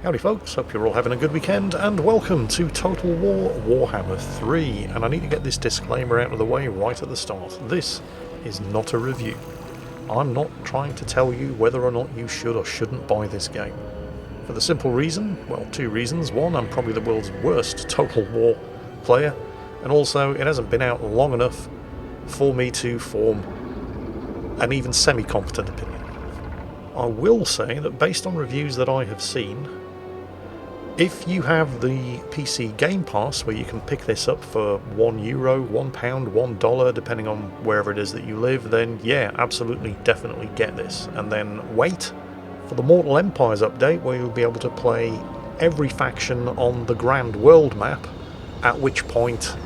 Howdy folks, hope you're all having a good weekend, and welcome to Total War Warhammer 3. And I need to get this disclaimer out of the way right at the start. This is not a review. I'm not trying to tell you whether or not you should or shouldn't buy this game. For the simple reason, well, two reasons. One, I'm probably the world's worst Total War player, and also it hasn't been out long enough for me to form an even semi-competent opinion. I will say that based on reviews that I have seen, if you have the PC Game Pass, where you can pick this up for €1, £1, $1, depending on wherever it is that you live, then yeah, absolutely, definitely get this. And then wait for the Mortal Empires update, where you'll be able to play every faction on the Grand World map, at which point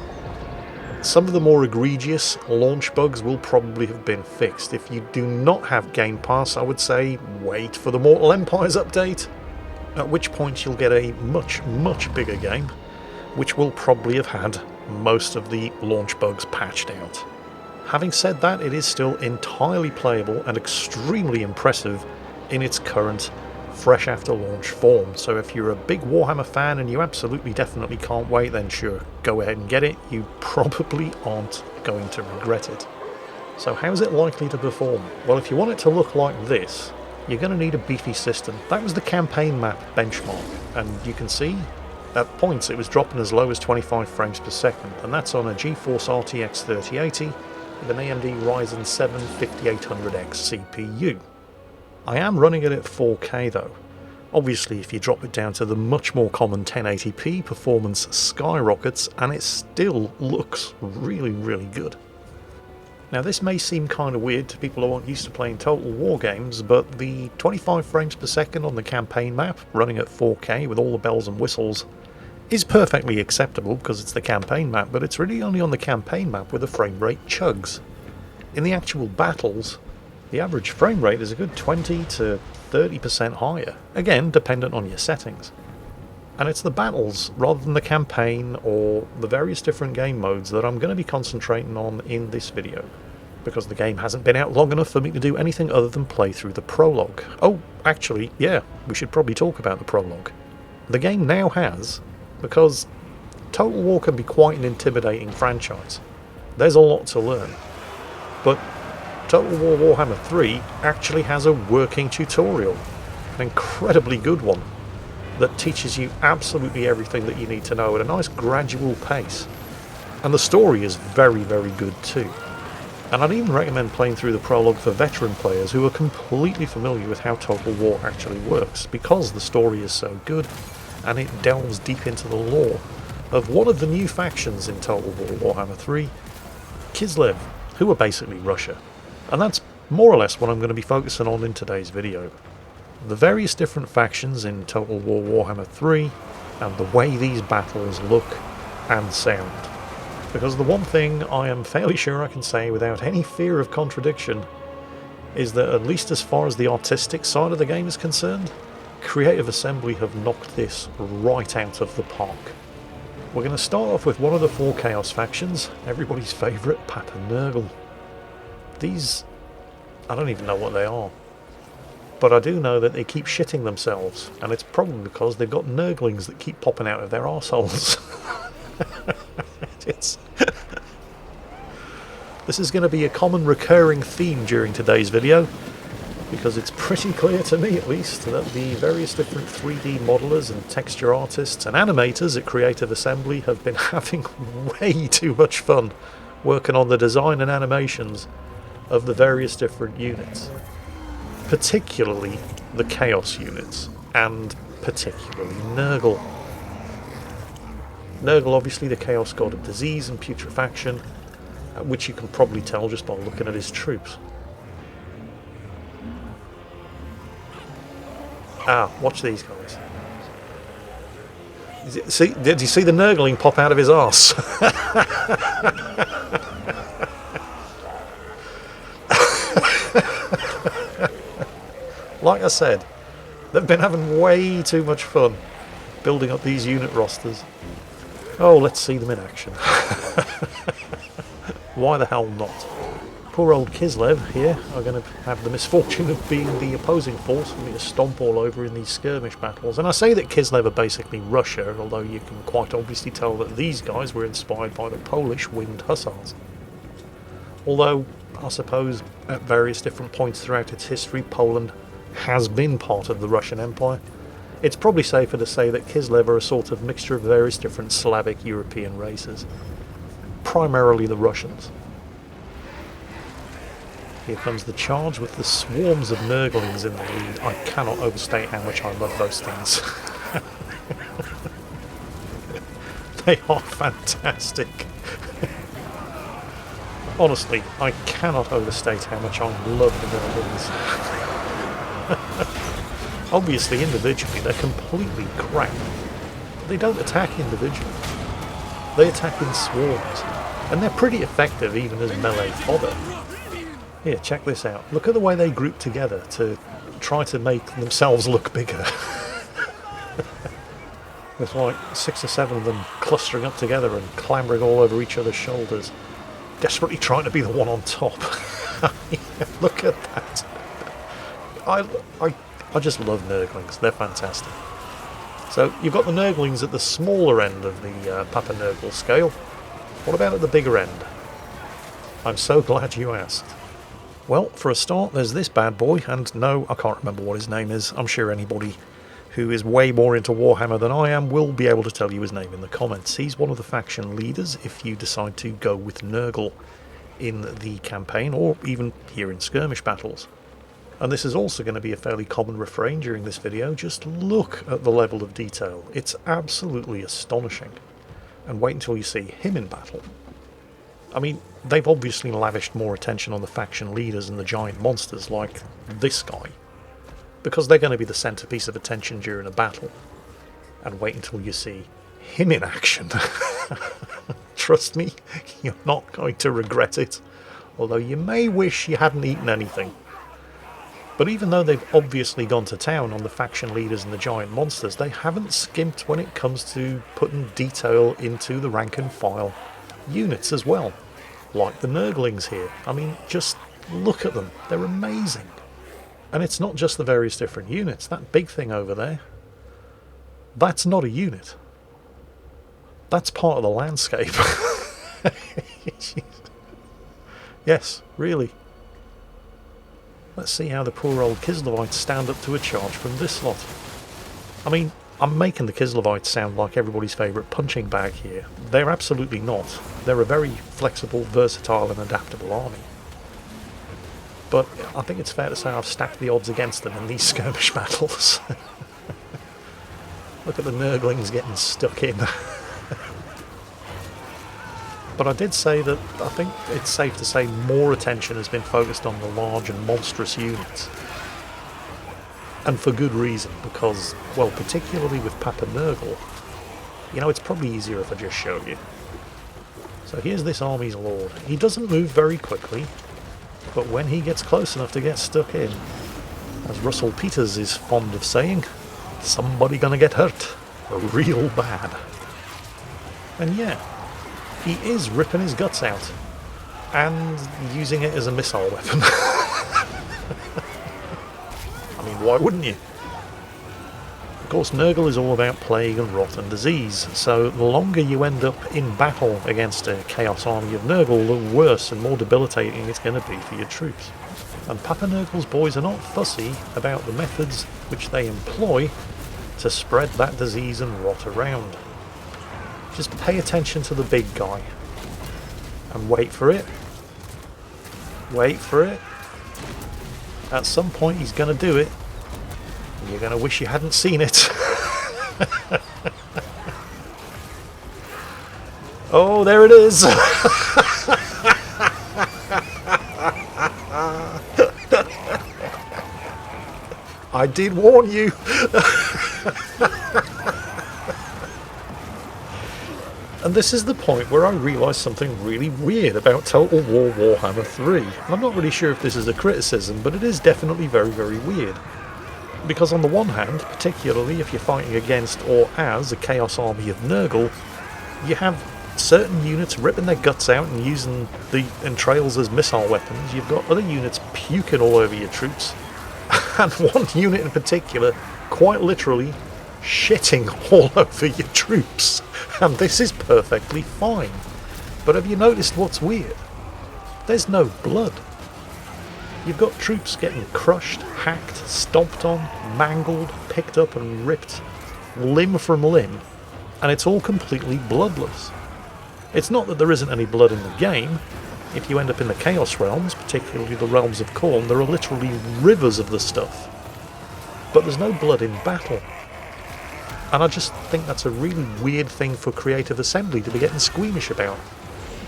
some of the more egregious launch bugs will probably have been fixed. If you do not have Game Pass, I would say wait for the Mortal Empires update, at which point you'll get a much, much bigger game, which will probably have had most of the launch bugs patched out. Having said that, it is still entirely playable and extremely impressive in its current fresh after launch form. So if you're a big Warhammer fan and you absolutely definitely can't wait, then sure, go ahead and get it. You probably aren't going to regret it. So how's it likely to perform? Well, if you want it to look like this, you're going to need a beefy system. That was the campaign map benchmark, and you can see at points it was dropping as low as 25 frames per second, and that's on a GeForce RTX 3080 with an AMD Ryzen 7 5800X CPU. I am running it at 4K though. Obviously, if you drop it down to the much more common 1080p, performance skyrockets, and it still looks really, really good. Now, this may seem kind of weird to people who aren't used to playing Total War games, but the 25 frames per second on the campaign map, running at 4K with all the bells and whistles, is perfectly acceptable because it's the campaign map, but it's really only on the campaign map where the frame rate chugs. In the actual battles, the average frame rate is a good 20 to 30% higher, again dependent on your settings. And it's the battles, rather than the campaign or the various different game modes, that I'm going to be concentrating on in this video, because the game hasn't been out long enough for me to do anything other than play through the prologue. Oh, actually, yeah, we should probably talk about the prologue. The game now has, because Total War can be quite an intimidating franchise. There's a lot to learn. But Total War Warhammer 3 actually has a working tutorial, an incredibly good one, that teaches you absolutely everything that you need to know at a nice gradual pace. And the story is very, very good too. And I'd even recommend playing through the prologue for veteran players who are completely familiar with how Total War actually works, because the story is so good and it delves deep into the lore of one of the new factions in Total War Warhammer 3, Kislev, who are basically Russia. And that's more or less what I'm going to be focusing on in today's video. The various different factions in Total War Warhammer 3 and the way these battles look and sound. Because the one thing I am fairly sure I can say without any fear of contradiction is that, at least as far as the artistic side of the game is concerned, Creative Assembly have knocked this right out of the park. We're going to start off with one of the four Chaos factions, everybody's favourite, Papa Nurgle. These, I don't even know what they are. But I do know that they keep shitting themselves, and it's probably because they've got Nurglings that keep popping out of their arseholes. This is going to be a common recurring theme during today's video, because it's pretty clear to me at least that the various different 3D modelers and texture artists and animators at Creative Assembly have been having way too much fun working on the design and animations of the various different units. Particularly the Chaos units, and particularly Nurgle. Nurgle, obviously the Chaos god of disease and putrefaction, which you can probably tell just by looking at his troops. Ah, watch these guys. Did you see the Nurgling pop out of his arse? Like I said, they've been having way too much fun building up these unit rosters. Oh, let's see them in action. Why the hell not? poor old Kislev here are going to have the misfortune of being the opposing force and be a stomp all over in these skirmish battles. And I say that Kislev are basically Russia, although you can quite obviously tell that these guys were inspired by the Polish winged hussars. Although, I suppose, at various different points throughout its history, Poland has been part of the Russian Empire. It's probably safer to say that Kislev are a sort of mixture of various different Slavic European races. Primarily the Russians. Here comes the charge with the swarms of Nurglings in the lead. I cannot overstate how much I love those things. They are fantastic. Honestly, I cannot overstate how much I love the Nurglings. Obviously, individually, they're completely crap. But they don't attack individually. They attack in swarms. And they're pretty effective even as melee fodder. Here, check this out. Look at the way they group together to try to make themselves look bigger. With like 6 or 7 of them clustering up together and clambering all over each other's shoulders. Desperately trying to be the one on top. Look at that. I just love Nurglings. They're fantastic. So you've got the Nurglings at the smaller end of the Papa Nurgle scale. What about at the bigger end? I'm so glad you asked. Well, for a start, there's this bad boy, and no, I can't remember what his name is. I'm sure anybody who is way more into Warhammer than I am will be able to tell you his name in the comments. He's one of the faction leaders if you decide to go with Nurgle in the campaign, or even here in skirmish battles. And this is also going to be a fairly common refrain during this video. Just look at the level of detail. It's absolutely astonishing. And wait until you see him in battle. I mean, they've obviously lavished more attention on the faction leaders and the giant monsters like this guy, because they're going to be the centerpiece of attention during a battle. And wait until you see him in action. Trust me, you're not going to regret it, although you may wish you hadn't eaten anything. But even though they've obviously gone to town on the faction leaders and the giant monsters, they haven't skimped when it comes to putting detail into the rank and file units as well. Like the Nurglings here. I mean, just look at them. They're amazing. And it's not just the various different units. That big thing over there, that's not a unit. That's part of the landscape. Yes, really. Let's see how the poor old Kislevites stand up to a charge from this lot. I mean, I'm making the Kislevites sound like everybody's favourite punching bag here. They're absolutely not. They're a very flexible, versatile and adaptable army. But I think it's fair to say I've stacked the odds against them in these skirmish battles. Look at the Nurglings getting stuck in. But I did say that I think it's safe to say more attention has been focused on the large and monstrous units. And for good reason, because, well, particularly with Papa Nurgle, you know, it's probably easier if I just show you. So here's this army's lord. He doesn't move very quickly, but when he gets close enough to get stuck in, as Russell Peters is fond of saying, somebody gonna get hurt real bad. And yeah, he is ripping his guts out and using it as a missile weapon. I mean, why wouldn't you? Of course, Nurgle is all about plague and rot and disease, so the longer you end up in battle against a chaos army of Nurgle, the worse and more debilitating it's going to be for your troops. And Papa Nurgle's boys are not fussy about the methods which they employ to spread that disease and rot around. Just pay attention to the big guy. And wait for it. Wait for it. At some point he's going to do it. And you're going to wish you hadn't seen it. Oh, there it is. I did warn you. And this is the point where I realised something really weird about Total War Warhammer 3. I'm not really sure if this is a criticism, but it is definitely very, very weird. Because on the one hand, particularly if you're fighting against or as a Chaos army of Nurgle, you have certain units ripping their guts out and using the entrails as missile weapons. You've got other units puking all over your troops. And one unit in particular, quite literally, shitting all over your troops. And this is perfectly fine. But have you noticed what's weird? There's no blood. You've got troops getting crushed, hacked, stomped on, mangled, picked up and ripped limb from limb, and it's all completely bloodless. It's not that there isn't any blood in the game. If you end up in the Chaos Realms, particularly the Realms of Khorne, there are literally rivers of the stuff. But there's no blood in battle. And I just think that's a really weird thing for Creative Assembly to be getting squeamish about.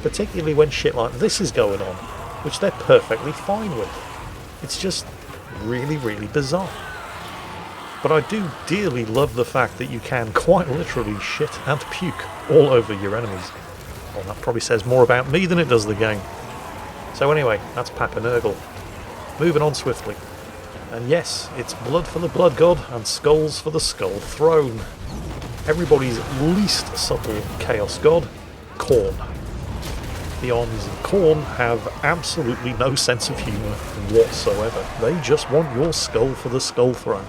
Particularly when shit like this is going on, which they're perfectly fine with. It's just really, really bizarre. But I do dearly love the fact that you can quite literally shit and puke all over your enemies. Well, that probably says more about me than it does the game. So anyway, that's Papa Nurgle. Moving on swiftly. And yes, it's blood for the Blood God and skulls for the Skull Throne. Everybody's least subtle Chaos God, Khorne. The armies in Khorne have absolutely no sense of humour whatsoever. They just want your skull for the Skull Throne.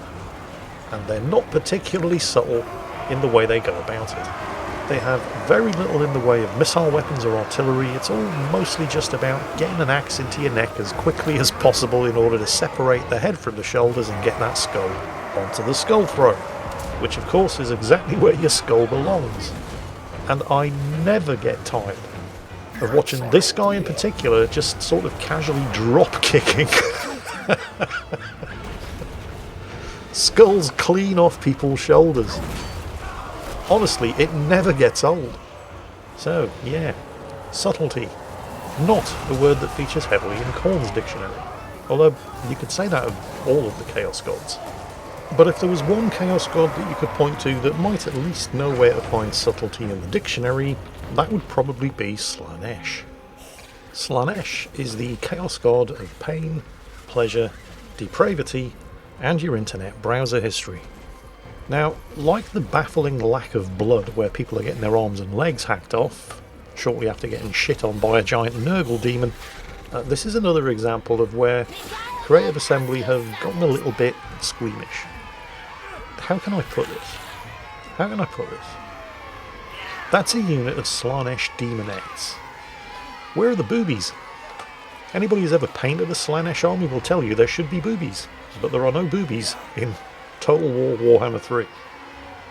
And they're not particularly subtle in the way they go about it. They have very little in the way of missile weapons or artillery. It's all mostly just about getting an axe into your neck as quickly as possible in order to separate the head from the shoulders and get that skull onto the Skull Throne, which of course is exactly where your skull belongs. And I never get tired of watching this guy in particular just sort of casually drop kicking skulls clean off people's shoulders. Honestly, it never gets old. So, yeah, subtlety. Not a word that features heavily in Khorne's dictionary. Although, you could say that of all of the Chaos Gods. But if there was one Chaos God that you could point to that might at least know where to find subtlety in the dictionary, that would probably be Slaanesh. Slaanesh is the Chaos God of pain, pleasure, depravity, and your internet browser history. Now, like the baffling lack of blood where people are getting their arms and legs hacked off shortly after getting shit on by a giant Nurgle demon, this is another example of where Creative Assembly have gotten a little bit squeamish. How can I put this? How can I put this? That's a unit of Slaanesh demonettes. Where are the boobies? Anybody who's ever painted a Slaanesh army will tell you there should be boobies, but there are no boobies in Total War Warhammer 3.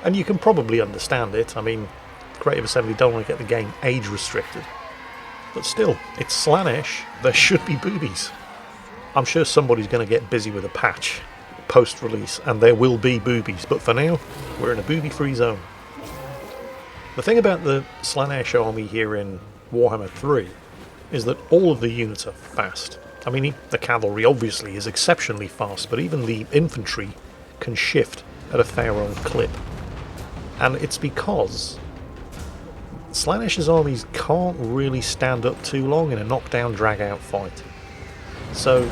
And you can probably understand it. I mean, Creative Assembly don't want to get the game age restricted. But still, it's Slaanesh, there should be boobies. I'm sure somebody's going to get busy with a patch post-release, and there will be boobies, but for now, we're in a booby-free zone. The thing about the Slaanesh army here in Warhammer 3 is that all of the units are fast. I mean, the cavalry obviously is exceptionally fast, but even the infantry can shift at a fair old clip. And it's because Slaanesh's armies can't really stand up too long in a knockdown drag-out fight. So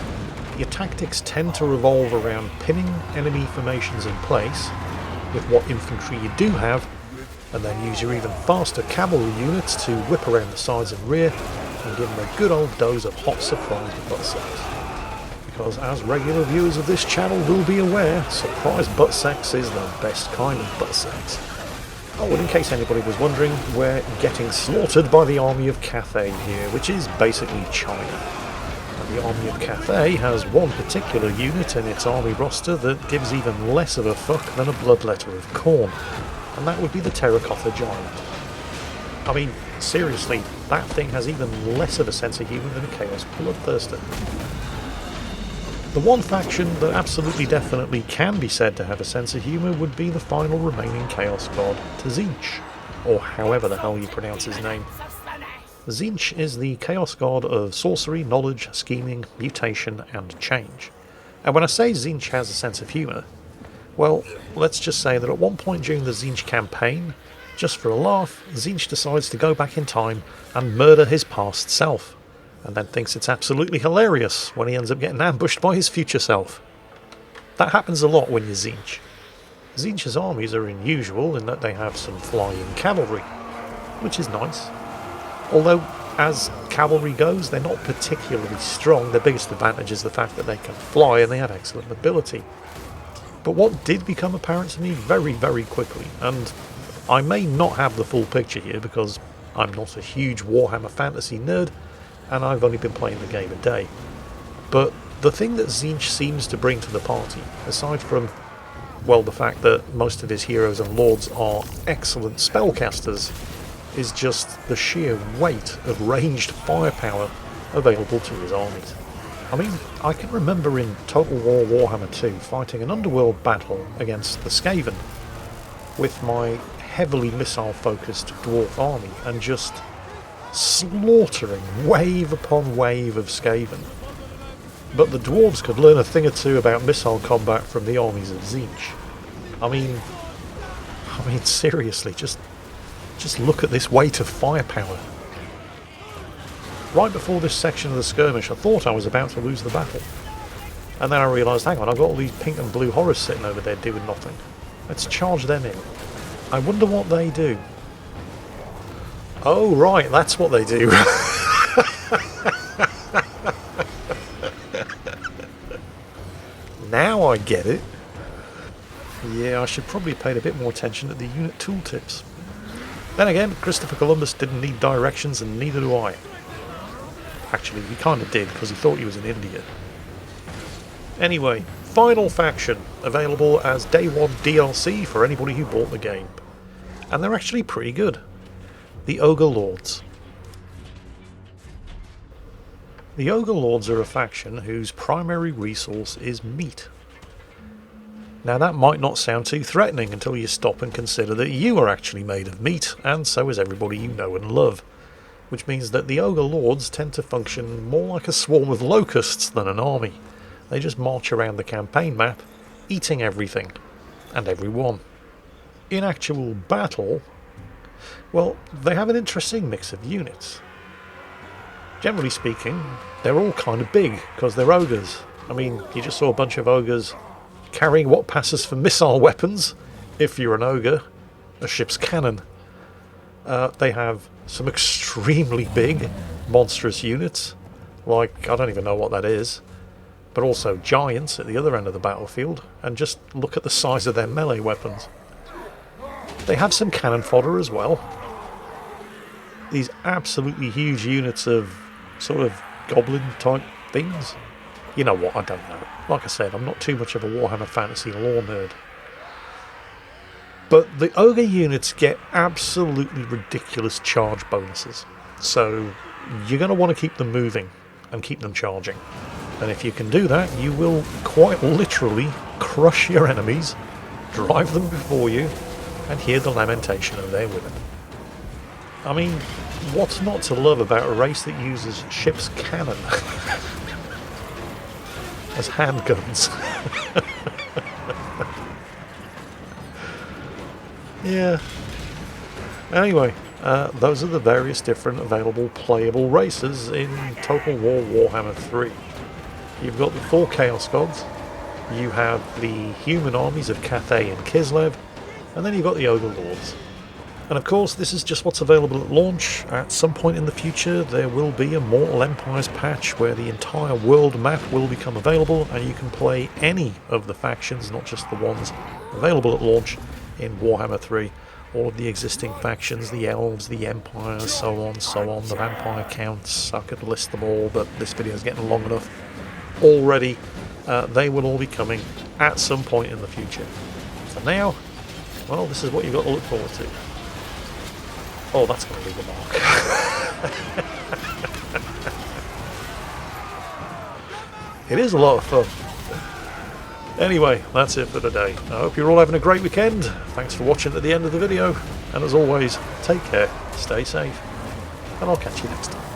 your tactics tend to revolve around pinning enemy formations in place with what infantry you do have, and then use your even faster cavalry units to whip around the sides and rear and give them a good old dose of hot surprise butt sex. Because as regular viewers of this channel will be aware, surprise butt sex is the best kind of butt sex. Oh, and in case anybody was wondering, we're getting slaughtered by the army of Cathay here, which is basically China. And the army of Cathay has one particular unit in its army roster that gives even less of a fuck than a bloodletter of Khorne, and that would be the Terracotta Giant. I mean, seriously, that thing has even less of a sense of humour than a Chaos Bloodthirster. The one faction that absolutely definitely can be said to have a sense of humour would be the final remaining Chaos God, Tzeentch, or however the hell you pronounce his name. Tzeentch is the Chaos God of sorcery, knowledge, scheming, mutation, and change. And when I say Tzeentch has a sense of humour, well, let's just say that at one point during the Tzeentch campaign, just for a laugh, Tzeentch decides to go back in time and murder his past self, and then thinks it's absolutely hilarious when he ends up getting ambushed by his future self. That happens a lot when you're Tzeentch. Tzeentch's armies are unusual in that they have some flying cavalry, which is nice. Although, as cavalry goes, they're not particularly strong. Their biggest advantage is the fact that they can fly and they have excellent mobility. But what did become apparent to me very, very quickly, and I may not have the full picture here because I'm not a huge Warhammer Fantasy nerd, and I've only been playing the game a day. But the thing that Tzeentch seems to bring to the party, aside from, well, the fact that most of his heroes and lords are excellent spellcasters, is just the sheer weight of ranged firepower available to his armies. I mean, I can remember in Total War Warhammer 2 fighting an underworld battle against the Skaven with my heavily missile-focused dwarf army and just slaughtering wave upon wave of Skaven. But the dwarves could learn a thing or two about missile combat from the armies of Tzeentch. I mean seriously, just look at this weight of firepower. Right before this section of the skirmish, I thought I was about to lose the battle. And then I realised, hang on, I've got all these pink and blue horrors sitting over there doing nothing. Let's charge them in. I wonder what they do. Oh, right, that's what they do. Now I get it. Yeah, I should probably have paid a bit more attention to the unit tooltips. Then again, Christopher Columbus didn't need directions, and neither do I. Actually, he kind of did, because he thought he was in India. Anyway, final faction, available as Day 1 DLC for anybody who bought the game. And they're actually pretty good. The Ogre Lords. The Ogre Lords are a faction whose primary resource is meat. Now that might not sound too threatening until you stop and consider that you are actually made of meat, and so is everybody you know and love. Which means that the Ogre Lords tend to function more like a swarm of locusts than an army. They just march around the campaign map, eating everything, and everyone. In actual battle, well, they have an interesting mix of units. Generally speaking, they're all kind of big, because they're ogres. I mean, you just saw a bunch of ogres carrying what passes for missile weapons, if you're an ogre, a ship's cannon. They have some extremely big, monstrous units, like, I don't even know what that is, but also giants at the other end of the battlefield, and just look at the size of their melee weapons. They have some cannon fodder as well. These absolutely huge units of sort of goblin type things. You know what, I don't know. Like I said, I'm not too much of a Warhammer Fantasy lore nerd. But the ogre units get absolutely ridiculous charge bonuses. So you're going to want to keep them moving and keep them charging. And if you can do that, you will quite literally crush your enemies, drive them before you, and hear the lamentation of their women. I mean, what's not to love about a race that uses ship's cannon as handguns? Yeah. Anyway, those are the various different available playable races in Total War Warhammer 3. You've got the 4 Chaos Gods, you have the human armies of Cathay and Kislev, and then you've got the Ogre Lords. And of course, this is just what's available at launch. At some point in the future, there will be a Mortal Empires patch where the entire world map will become available, and you can play any of the factions, not just the ones available at launch in Warhammer 3. All of the existing factions, the elves, the empires, so on, the vampire counts. I could list them all, but this video is getting long enough already. They will all be coming at some point in the future. For now, well, this is what you've got to look forward to. Oh, that's going to leave a mark. It is a lot of fun. Anyway, that's it for today. I hope you're all having a great weekend. Thanks for watching at the end of the video. And as always, take care, stay safe, and I'll catch you next time.